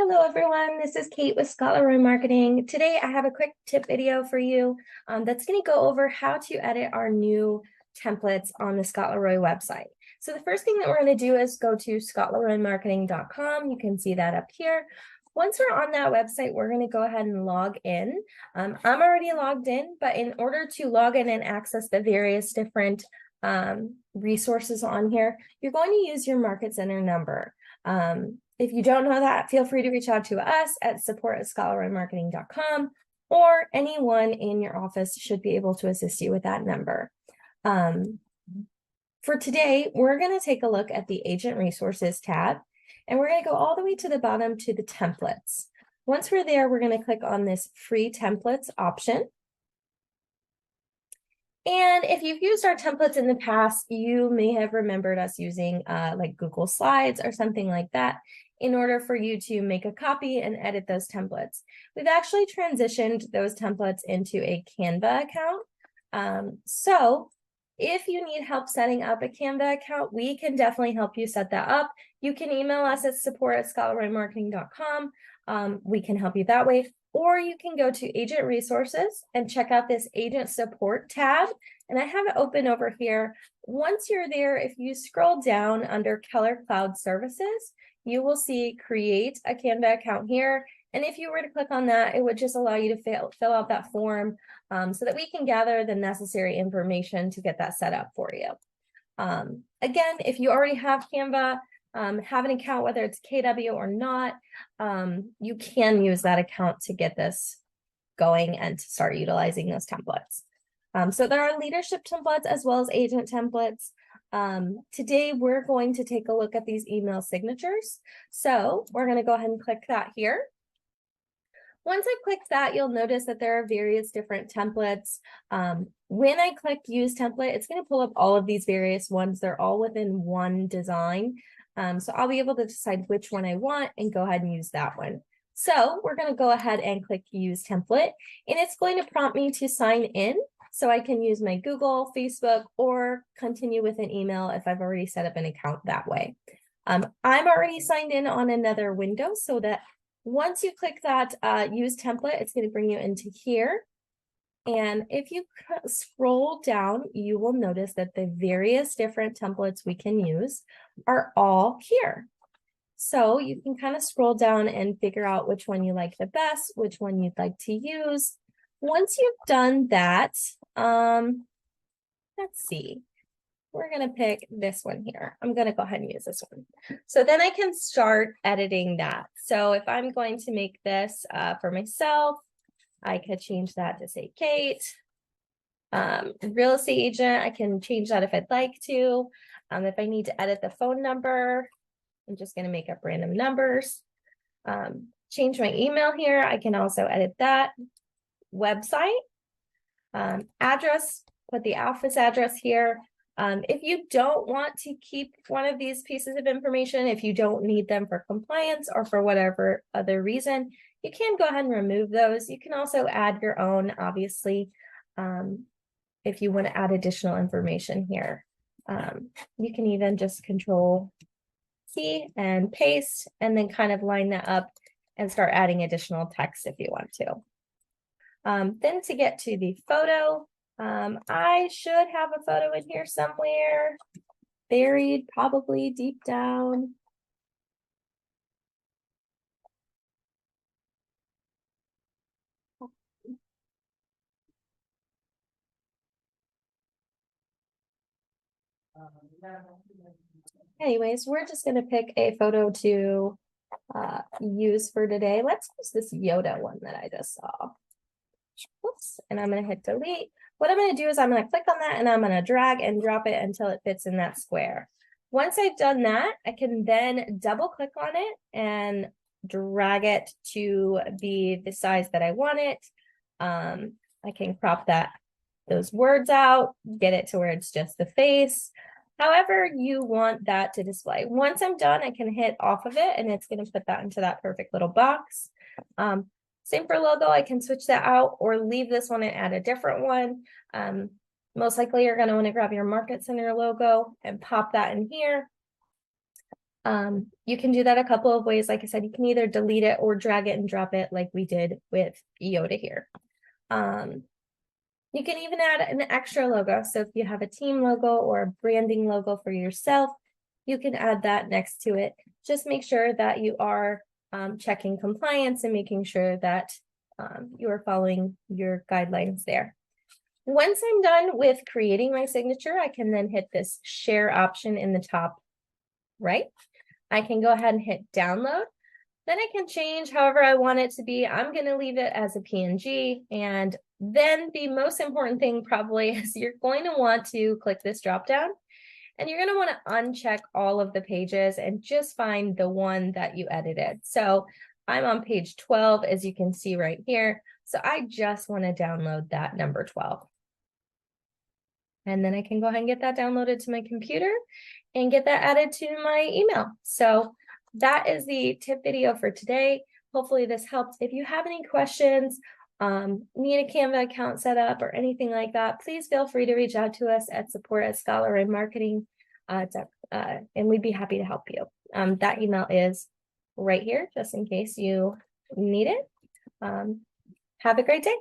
Hello everyone, this is Kate with Scott Leroy Marketing. Today I have a quick tip video for you that's going to go over how to edit our new templates on the Scott Leroy website. So the first thing that we're going to do is go to scottleroymarketing.com. You can see that up here. Once we're on that website, we're going to go ahead and log in. I'm already logged in, but in order to log in and access the various different resources on here, you're going to use your Market Center number. If you don't know that, feel free to reach out to us at support@scottleroymarketing.com, or anyone in your office should be able to assist you with that number. For today, we're going to take a look at the Agent Resources tab, and we're going to go all the way to the bottom to the templates. Once we're there, we're going to click on this free templates option. And if you've used our templates in the past, you may have remembered us using like Google Slides or something like that in order for you to make a copy and edit those templates. We've actually transitioned those templates into a Canva account. So if you need help setting up a Canva account, we can definitely help you set that up. You can email us at support@scottleroymarketing.com. We can help you that way. Or you can go to Agent Resources and check out this Agent Support tab. And I have it open over here. Once you're there, if you scroll down under Keller Cloud Services, you will see Create a Canva account here. And if you were to click on that, it would just allow you to fill out that form so that we can gather the necessary information to get that set up for you. Again, if you already have Canva, have an account, whether it's KW or not, you can use that account to get this going and to start utilizing those templates. So there are leadership templates as well as agent templates. Today, we're going to take a look at these email signatures. So we're going to go ahead and click that here. Once I click that, you'll notice that there are various different templates. When I click Use Template, it's going to pull up all of these various ones. They're all within one design. So I'll be able to decide which one I want and go ahead and use that one. So we're going to go ahead and click Use Template, and it's going to prompt me to sign in. So I can use my Google, Facebook, or continue with an email if I've already set up an account that way. I'm already signed in on another window, so that once you click that Use Template, it's going to bring you into here. And if you scroll down, you will notice that the various different templates we can use are all here. So you can kind of scroll down and figure out which one you like the best, which one you'd like to use. Once you've done that, let's see, we're going to pick this one here. I'm going to go ahead and use this one. So then I can start editing that. So if I'm going to make this for myself, I could change that to say Kate. Real estate agent, I can change that if I'd like to. If I need to edit the phone number, I'm just going to make up random numbers. Change my email here. I can also edit that. Website, address, put the office address here. If you don't want to keep one of these pieces of information, if you don't need them for compliance or for whatever other reason, you can go ahead and remove those. You can also add your own, obviously, if you want to add additional information here. You can even just Control-C and paste, and then kind of line that up and start adding additional text if you want to. Then to get to the photo, I should have a photo in here somewhere, buried probably deep down. Anyways, we're just going to pick a photo to use for today. Let's use this Yoda one that I just saw. Whoops, and I'm going to hit delete. What I'm going to do is I'm going to click on that and I'm going to drag and drop it until it fits in that square. Once I've done that, I can then double click on it and drag it to be the size that I want it. I can crop those words out, get it to where it's just the face. However you want that to display. Once I'm done, I can hit off of it and it's going to put that into that perfect little box. Same for logo, I can switch that out or leave this one and add a different one. Most likely you're going to want to grab your Market Center logo and pop that in here. You can do that a couple of ways. Like I said, you can either delete it or drag it and drop it like we did with Yoda here. You can even add an extra logo. So if you have a team logo or a branding logo for yourself, you can add that next to it. Just make sure that you are checking compliance and making sure that you are following your guidelines there. Once I'm done with creating my signature, I can then hit this share option in the top right. I can go ahead and hit download. Then I can change however I want it to be. I'm going to leave it as a PNG. And then the most important thing probably is you're going to want to click this drop down and you're going to want to uncheck all of the pages and just find the one that you edited. So I'm on page 12, as you can see right here. So I just want to download that number 12. And then I can go ahead and get that downloaded to my computer and get that added to my email. So that is the tip video for today. Hopefully this helped. If you have any questions, need a Canva account set up or anything like that, please feel free to reach out to us at support@scholarlymarketing, and we'd be happy to help you. That email is right here, just in case you need it. Have a great day.